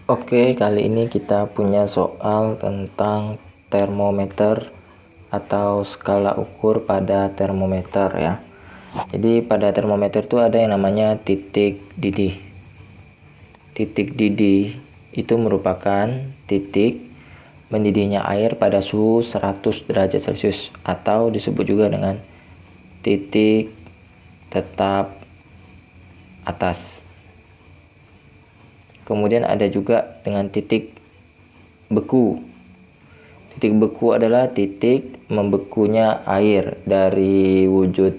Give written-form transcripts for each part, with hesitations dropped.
Oke, kali ini kita punya soal tentang termometer atau skala ukur pada termometer ya. Jadi pada termometer itu ada yang namanya titik didih. Titik didih itu merupakan titik mendidihnya air pada suhu 100 derajat Celcius atau disebut juga dengan titik tetap atas. Kemudian ada juga dengan titik beku. Titik beku adalah titik membekunya air dari wujud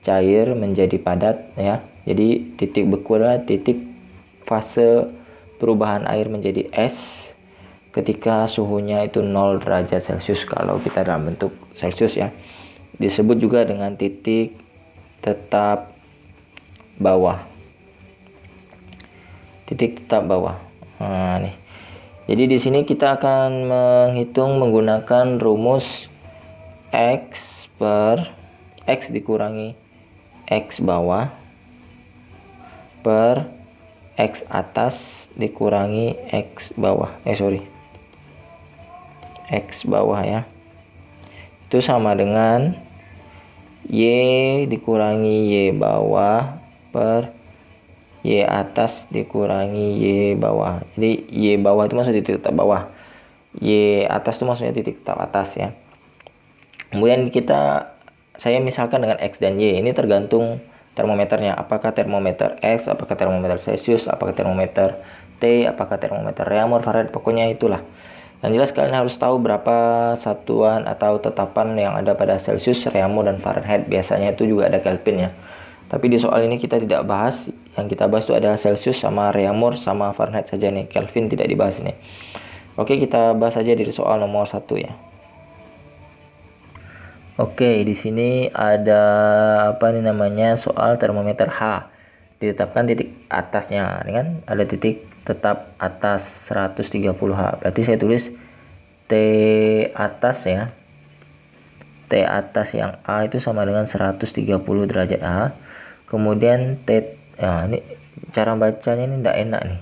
cair menjadi padat ya. Jadi titik beku adalah titik fase perubahan air menjadi es ketika suhunya itu 0 derajat Celcius kalau kita dalam bentuk Celcius ya. Disebut juga dengan titik tetap bawah. Titik tetap bawah. Nah, nih. Jadi di sini kita akan menghitung menggunakan rumus X per X dikurangi X bawah per X atas dikurangi X bawah. X bawah ya. Itu sama dengan Y dikurangi Y bawah per Y atas dikurangi Y bawah. Jadi Y bawah itu maksudnya titik tetap bawah. Y atas itu maksudnya titik tetap atas ya. Kemudian saya misalkan dengan X dan Y. Ini tergantung termometernya. Apakah termometer X, apakah termometer Celcius, apakah termometer T, apakah termometer Reaumur, Fahrenheit, pokoknya itulah. Yang jelas kalian harus tahu berapa satuan atau tetapan yang ada pada Celcius, Reaumur, dan Fahrenheit. Biasanya itu juga ada Kelvin ya. Tapi di soal ini kita tidak bahas. Yang kita bahas itu adalah Celcius sama Reaumur sama Fahrenheit saja nih. Kelvin tidak dibahas ini. Oke, kita bahas saja dari soal nomor 1 ya. Oke, di sini ada soal termometer H. Ditetapkan titik atasnya, kan? Ada titik tetap atas 130H. Berarti saya tulis T atas ya. T atas yang A itu sama dengan 130 derajat A. Kemudian ini cara bacanya ini tidak enak nih.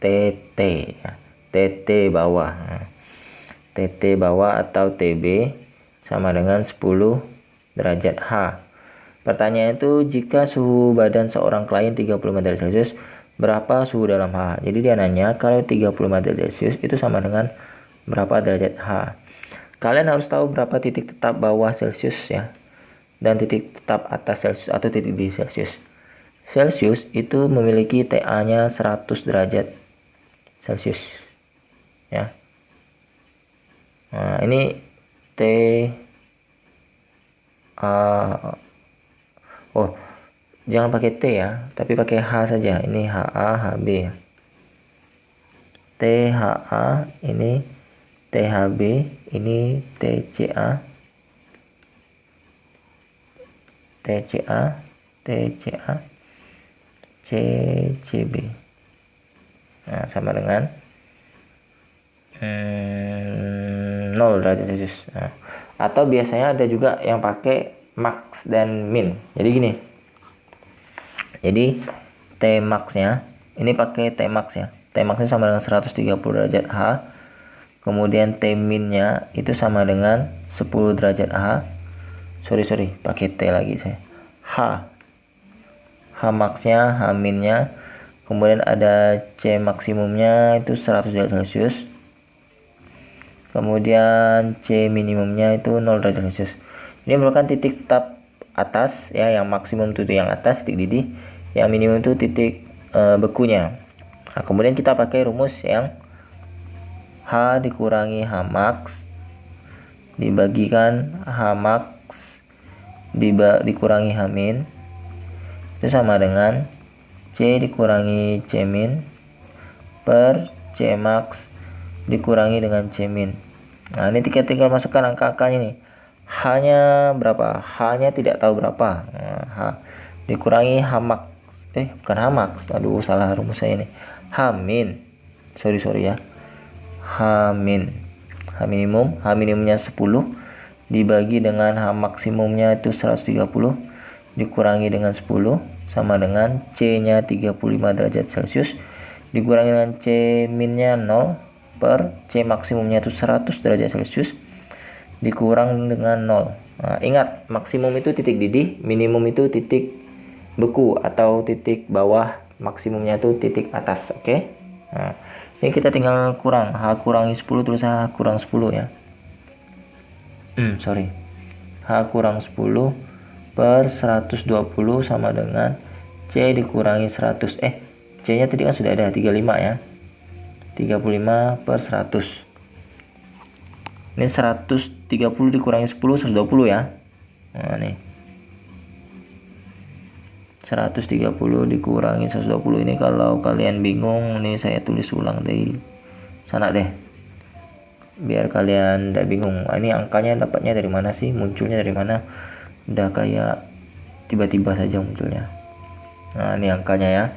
TT ya. TT bawah. TT bawah atau TB sama dengan 10 derajat H. Pertanyaan itu, jika suhu badan seorang klien 35 derajat Celcius, berapa suhu dalam H? Jadi dia nanya kalau 35 derajat Celcius itu sama dengan berapa derajat H. Kalian harus tahu berapa titik tetap bawah Celcius ya. Dan titik tetap atas Celcius atau titik di Celcius. Celcius itu memiliki TA-nya 100 derajat Celcius. Ya. Nah, ini T jangan pakai T ya, tapi pakai H saja. Ini HA, HB ya. THA, ini THB, ini TCA. TCA, TCA, CCB. Nah, sama dengan 0 derajat Celcius. Nah, atau biasanya ada juga yang pakai max dan min. Jadi gini. Jadi T max-nya ini pakai T max ya. T max-nya sama dengan 130 derajat H. Kemudian T min-nya itu sama dengan 10 derajat H. Sorry, pakai T lagi saya. H max-nya, H min-nya. Kemudian ada C maksimumnya itu 100 derajat Celcius. Kemudian C minimumnya itu 0 derajat Celcius. Ini merupakan titik tetap atas ya, yang maksimum itu yang atas titik didih, yang minimum itu titik bekunya. Nah, kemudian kita pakai rumus yang H dikurangi H max dibagikan H max dikurangi H min itu sama dengan C dikurangi C min per C max dikurangi dengan C min. Nah, ini tinggal masukkan angka-angkanya nih. H-nya berapa? H-nya tidak tahu berapa. Nah, H dikurangi H max. Bukan H max. Aduh, salah rumus saya ini. H min. Sorry ya. H min. H minimum, H minimumnya 10 dibagi dengan H maksimumnya itu 130 dikurangi dengan 10 sama dengan C-nya 35 derajat Celcius dikurangi dengan C minnya 0 per C maksimumnya itu 100 derajat Celcius dikurang dengan 0. Nah, ingat maksimum itu titik didih, minimum itu titik beku atau titik bawah, maksimumnya itu titik atas. Oke. Nah, ini kita tinggal kurang, H kurangi 10 tulis H kurang 10 ya. H kurang 10 per 120 sama dengan C dikurangi 100. C nya tadi kan sudah ada 35 ya. 35 per 100. Ini 130 dikurangi 10 120 ya. Nah nih 130 dikurangi 120 ini kalau kalian bingung nih saya tulis ulang dari sana deh biar kalian tidak bingung. Ini angkanya dapatnya dari mana sih, munculnya dari mana, udah kayak tiba-tiba saja munculnya. Nah ini angkanya ya.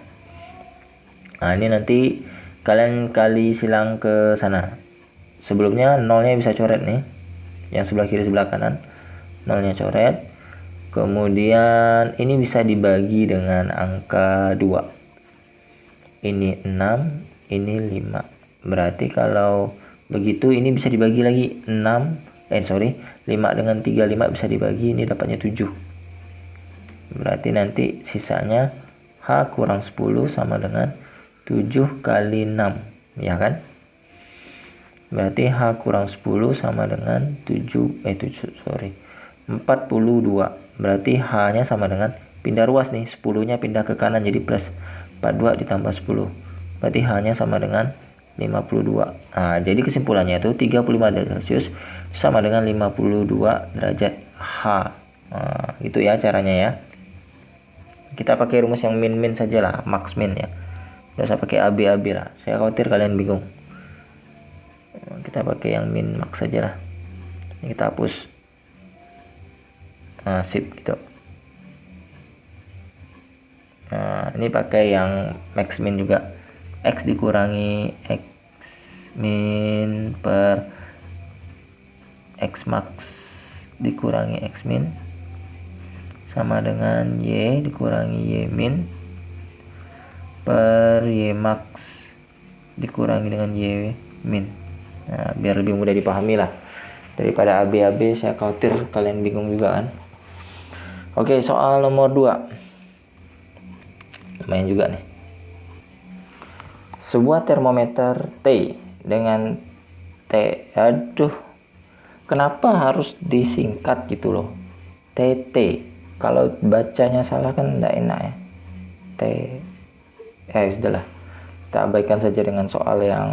Nah ini nanti kalian kali silang ke sana. Sebelumnya nolnya bisa coret nih, yang sebelah kiri sebelah kanan nolnya coret. Kemudian ini bisa dibagi dengan angka 2. Ini 6, ini 5. Berarti kalau begitu ini bisa dibagi lagi 5 dengan 35 bisa dibagi, ini dapatnya 7. Berarti nanti sisanya H kurang 10 sama dengan 7 kali 6 ya kan. Berarti H kurang 10 sama dengan 42. Berarti H nya sama dengan, pindah ruas nih, 10 nya pindah ke kanan jadi plus, 42 ditambah 10. Berarti H nya sama dengan 52. Nah, jadi kesimpulannya itu 35 derajat Celcius sama dengan 52 derajat H. Nah, gitu ya caranya ya. Kita pakai rumus yang min-min saja lah, max min ya. Nggak usah pakai AB-AB lah, saya khawatir kalian bingung. Kita pakai yang min max saja lah. Ini kita hapus. Nah, sip gitu. Nah, ini pakai yang max min juga. X dikurangi X min per X max dikurangi X min sama dengan Y dikurangi Y min per Y max dikurangi dengan Y min. Nah, biar lebih mudah dipahami lah daripada AB-AB, saya khawatir kalian bingung juga kan. Oke, soal nomor 2 lumayan juga nih. Sebuah termometer T dengan kenapa harus disingkat gitu loh, TT. Kalau bacanya salah kan enggak enak ya. Sudahlah, kita abaikan saja dengan soal yang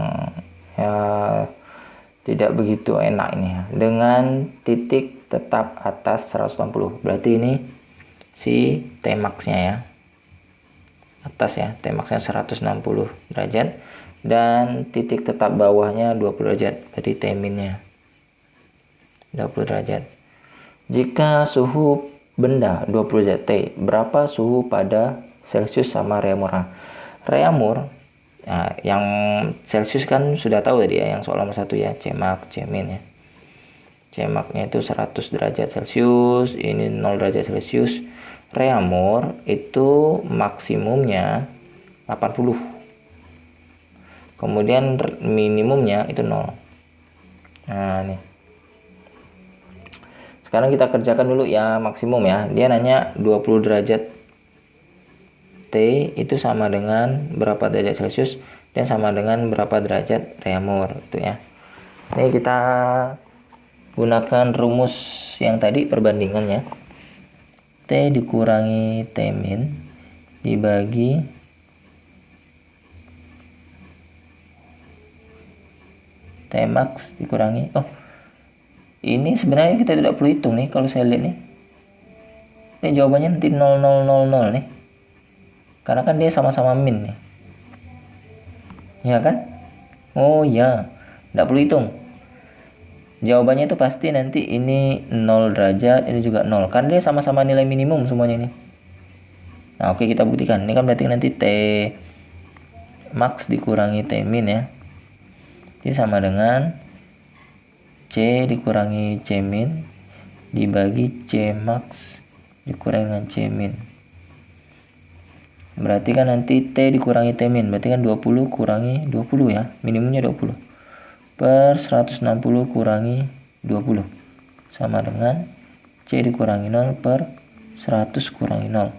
ya tidak begitu enak ini ya. Dengan titik tetap atas 160. Berarti ini si T max-nya ya. Atas ya, T max-nya 160 derajat dan titik tetap bawahnya 20 derajat. Berarti T min-nya 20 derajat. Jika suhu benda 20 derajat T, berapa suhu pada Celcius sama reaumur? Reaumur nah, yang Celcius kan sudah tahu tadi ya, yang soal nomor 1 ya, C max, C min ya. C max-nya itu 100 derajat Celcius, ini 0 derajat Celcius. Reaumur itu maksimumnya 80. Kemudian minimumnya itu 0. Nah, nih. Sekarang kita kerjakan dulu ya maksimum ya. Dia nanya 20 derajat T itu sama dengan berapa derajat Celcius dan sama dengan berapa derajat reaumur itu ya. Ini kita gunakan rumus yang tadi perbandingannya. T dikurangi T min dibagi T max dikurangi, ini sebenarnya kita tidak perlu hitung nih kalau saya lihat nih. Ini jawabannya nanti 0000 nih. Karena kan dia sama-sama min nih. Ya kan? Oh ya, tidak perlu hitung. Jawabannya itu pasti nanti ini 0 derajat, ini juga 0. Kan dia sama-sama nilai minimum semuanya ini. Nah, oke, kita buktikan. Ini kan berarti nanti T max dikurangi T min ya. Ini sama dengan C dikurangi C min dibagi C max dikurangi dengan C min. Berarti kan nanti T dikurangi T min, berarti kan 20 kurangi 20 ya, minimumnya 20 per 160 kurangi 20 sama dengan C dikurangi 0 per 100 kurangi 0.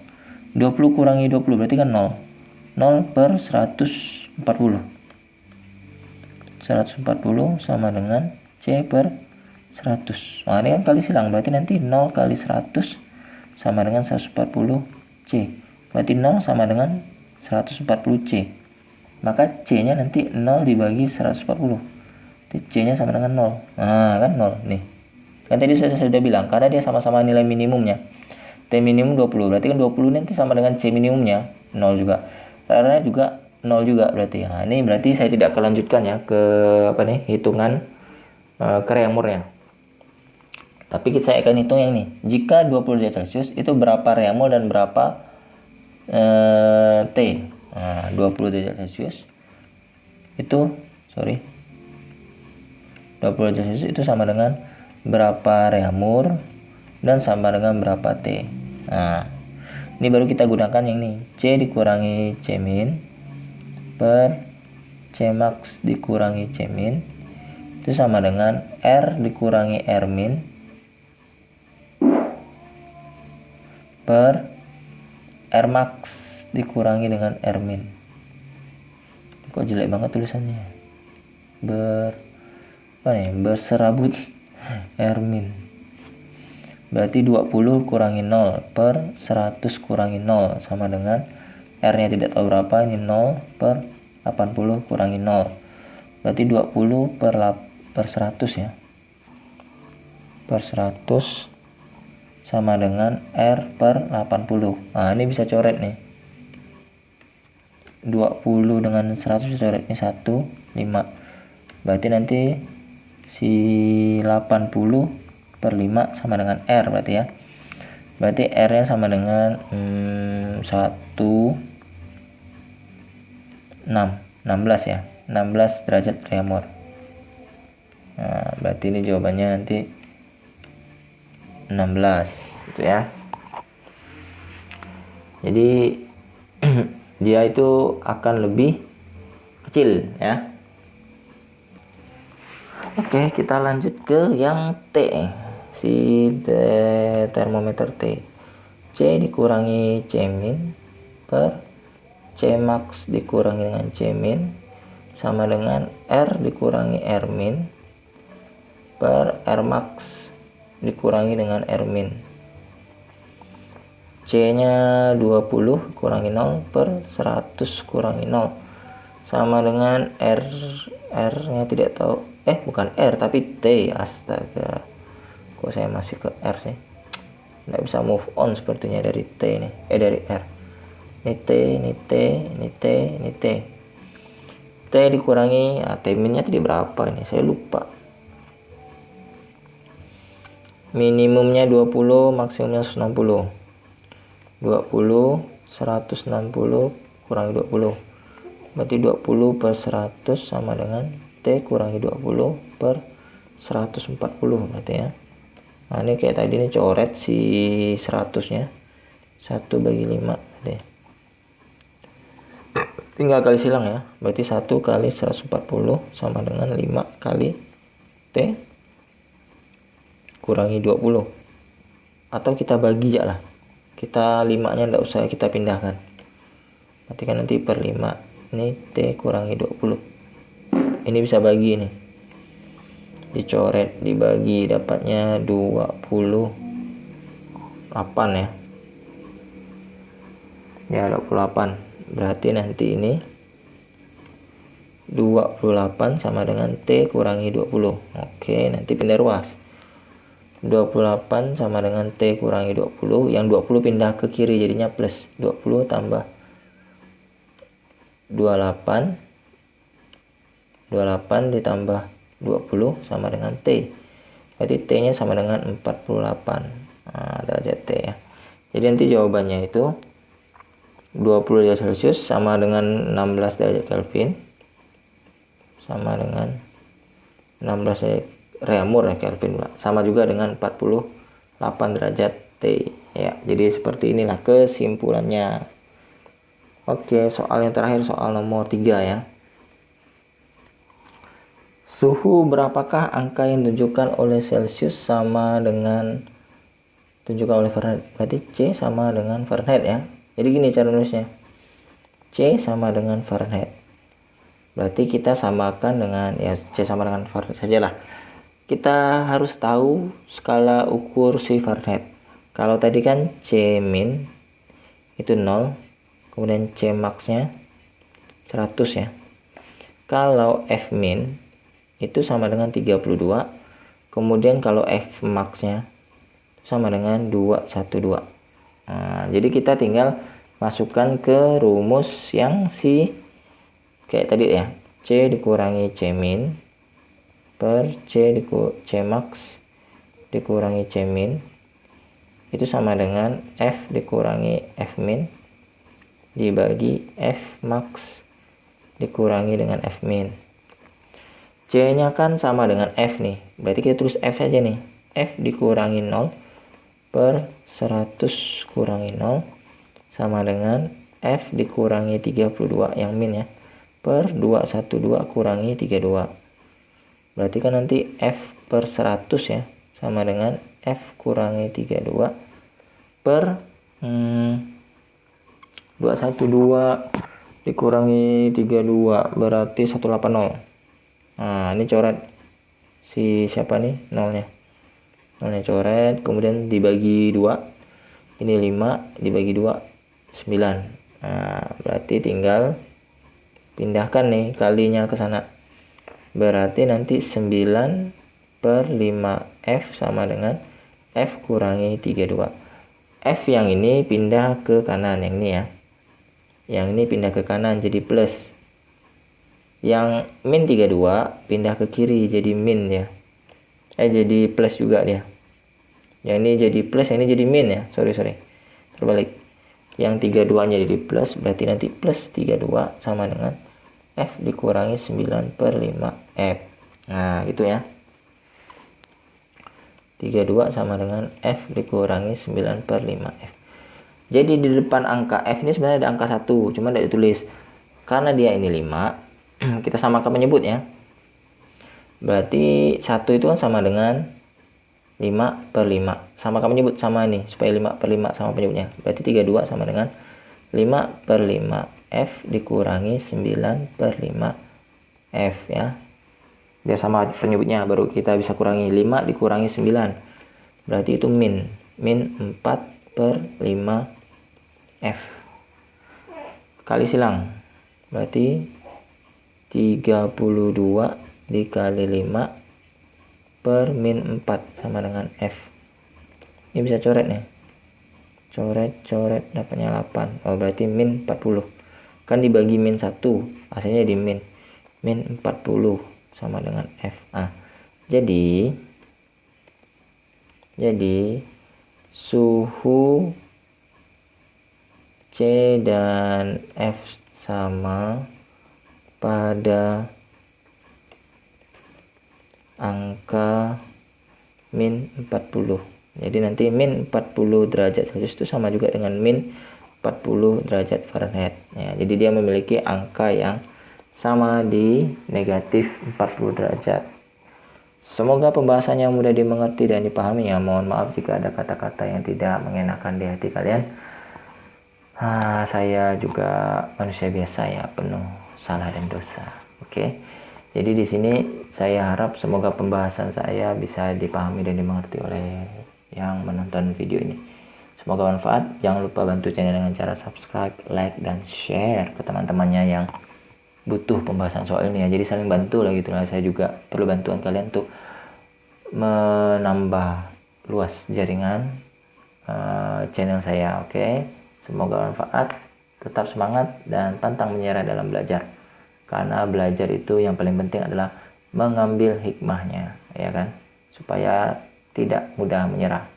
20 kurangi 20 berarti kan 0. 0 per 140. 140 sama dengan C per 100. Nah, ini kan kali silang, berarti nanti 0 kali 100 sama dengan 140 C. Berarti 0 sama dengan 140 C. Maka C-nya nanti 0 dibagi 140. C-nya sama dengan 0. Nah, kan 0 nih. Kan tadi saya sudah bilang, karena dia sama-sama nilai minimumnya. T minimum 20, berarti kan 20 nanti sama dengan C minimumnya 0 juga. Karena juga 0 juga berarti. Nah, ini berarti saya tidak akan lanjutkan ya ke hitungan reamurnya. Tapi saya akan hitung yang ini. Jika 20 derajat Celcius itu berapa reamur dan berapa T. Nah, 20 derajat Celcius itu 20 derajat Celcius itu sama dengan berapa reamur dan sama dengan berapa T. Nah, ini baru kita gunakan yang ini. C dikurangi C min per C max dikurangi C min itu sama dengan R dikurangi R min per R max dikurangi dengan R min. Kok jelek banget tulisannya. Berserabut R min. Berarti 20 kurangi 0 per 100 kurangi 0 sama dengan R nya tidak tahu berapa, ini 0 per 80 kurangi 0. Berarti 20 per 100 ya. Per 100 sama dengan R per 80. Nah, ini bisa coret nih. 20 dengan 100 bisa coret ini 1, 5. Berarti nanti si 80 per 5 sama dengan R berarti ya. Berarti R nya sama dengan 16 ya. 16 derajat reamur. Nah, berarti ini jawabannya nanti 16 gitu ya. Jadi dia itu akan lebih kecil ya. Oke, kita lanjut ke yang T. Si termometer T. C dikurangi C min per C max dikurangi dengan C min sama dengan R dikurangi R min per R max dikurangi dengan R min. C nya 20 kurangi 0 per 100 kurangi 0 sama dengan R nya tidak tahu, bukan R tapi T. Astaga, kok saya masih ke R sih, nggak bisa move on sepertinya dari T ini, dari R. Ini T, ini T, ini T, ini T. T dikurangi T min nya tadi berapa ini, saya lupa. Minimumnya 20, maksimumnya 160. 20, 160 kurangi 20. Berarti 20 per 100 sama dengan T kurangi 20 per 140 berarti ya. Nah, ini kayak tadi ini coret si 100 nya. 1 bagi 5 deh. Tinggal kali silang ya. Berarti 1 kali 140 sama dengan 5 kali T kurangi 20. Atau kita bagi aja lah. Kita 5 nya enggak usah kita pindahkan. Berarti kan nanti per 5. Ini T kurangi 20. Ini bisa bagi nih. Dicoret, dibagi, dapatnya 28 ya. Ya, 28. Berarti nanti ini 28 sama dengan T kurangi 20. Oke, nanti pindah ruas. 28 sama dengan T kurangi 20. Yang 20 pindah ke kiri jadinya plus. 20 tambah 28. 28 ditambah 20 sama dengan T. Berarti T nya sama dengan 48. Nah, derajat T ya. Jadi nanti jawabannya itu 20 derajat Celcius sama dengan 16 derajat Kelvin. Sama dengan 16 derajat reamur ya Kelvin, sama juga dengan 48 derajat T ya. Jadi seperti inilah kesimpulannya. Oke, soal yang terakhir, soal nomor 3 ya. Suhu berapakah angka yang ditunjukkan oleh Celsius sama dengan tunjukkan oleh Fahrenheit? Berarti C sama dengan Fahrenheit ya. Jadi gini cara nulisnya. C sama dengan Fahrenheit. Berarti kita samakan dengan, ya C sama dengan Fahrenheit sajalah. Kita harus tahu skala ukur si Fahrenheit. Kalau tadi kan C min itu 0, kemudian C max-nya 100 ya. Kalau F min itu sama dengan 32, kemudian kalau F max-nya sama dengan 212. Nah, jadi kita tinggal masukkan ke rumus yang kayak tadi ya, C dikurangi C min per C max dikurangi C min itu sama dengan F dikurangi F min dibagi F max dikurangi dengan F min. C nya kan sama dengan F nih, berarti kita tulis F aja nih. F dikurangi 0 per 100 kurangi 0 sama dengan F dikurangi 32 yang min ya, per 212 kurangi 32. Berarti kan nanti F per 100 ya, sama dengan F kurangi 32 per 212 dikurangi 32, berarti 180. Nah, ini coret si siapa nih nolnya. Nolnya coret, kemudian dibagi 2. Ini 5 dibagi 2, 9. Nah, berarti tinggal pindahkan nih kalinya ke sana. Berarti nanti 9 per 5F sama dengan F kurangi 32. F yang ini pindah ke kanan, yang ini ya. Yang ini pindah ke kanan jadi plus. Yang min 32 pindah ke kiri jadi min ya. Jadi plus juga dia. Yang ini jadi plus, yang ini jadi min ya. Sorry. Terbalik. Yang 32 nya jadi plus, berarti nanti plus 32 sama dengan F dikurangi 9 per 5F. Nah, gitu ya. 32 sama dengan F dikurangi 9 per 5F. Jadi di depan angka F ini sebenarnya ada angka 1, cuma tidak ditulis. Karena dia ini 5, kita samakan penyebut ya. Berarti 1 itu kan sama dengan 5 per 5. Samakan penyebut sama nih, supaya 5 per 5 sama penyebutnya. Berarti 32 sama dengan 5 per 5F dikurangi 9 per 5F ya. Biar sama penyebutnya, baru kita bisa kurangi 5 dikurangi 9. Berarti itu min 4 per 5F. Kali silang. Berarti 32 dikali 5 per min 4 sama dengan F. Ini bisa coret nih. Coret dapatnya 8. Oh, berarti min 40. Kan dibagi min 1, hasilnya di min 40 sama dengan F. Jadi suhu C dan F sama pada angka min 40. Jadi nanti min 40 derajat Celcius itu sama juga dengan min 40 derajat Fahrenheit. Ya, jadi dia memiliki angka yang sama di negatif 40 derajat. Semoga pembahasannya mudah dimengerti dan dipahami ya. Mohon maaf jika ada kata-kata yang tidak mengenakan di hati kalian. Saya juga manusia biasa ya, penuh salah dan dosa. Oke. Jadi di sini saya harap semoga pembahasan saya bisa dipahami dan dimengerti oleh yang menonton video ini. Semoga manfaat. Jangan lupa bantu channel dengan cara subscribe, like, dan share ke teman-temannya yang butuh pembahasan soal ini ya. Jadi saling bantu lah gitu lah. Saya juga perlu bantuan kalian untuk menambah luas jaringan channel saya. Oke. Semoga manfaat. Tetap semangat dan pantang menyerah dalam belajar. Karena belajar itu yang paling penting adalah mengambil hikmahnya, ya kan? Supaya tidak mudah menyerah.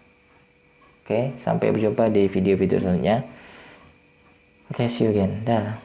Oke, sampai berjumpa di video-video selanjutnya. Oke, see you again. Dah.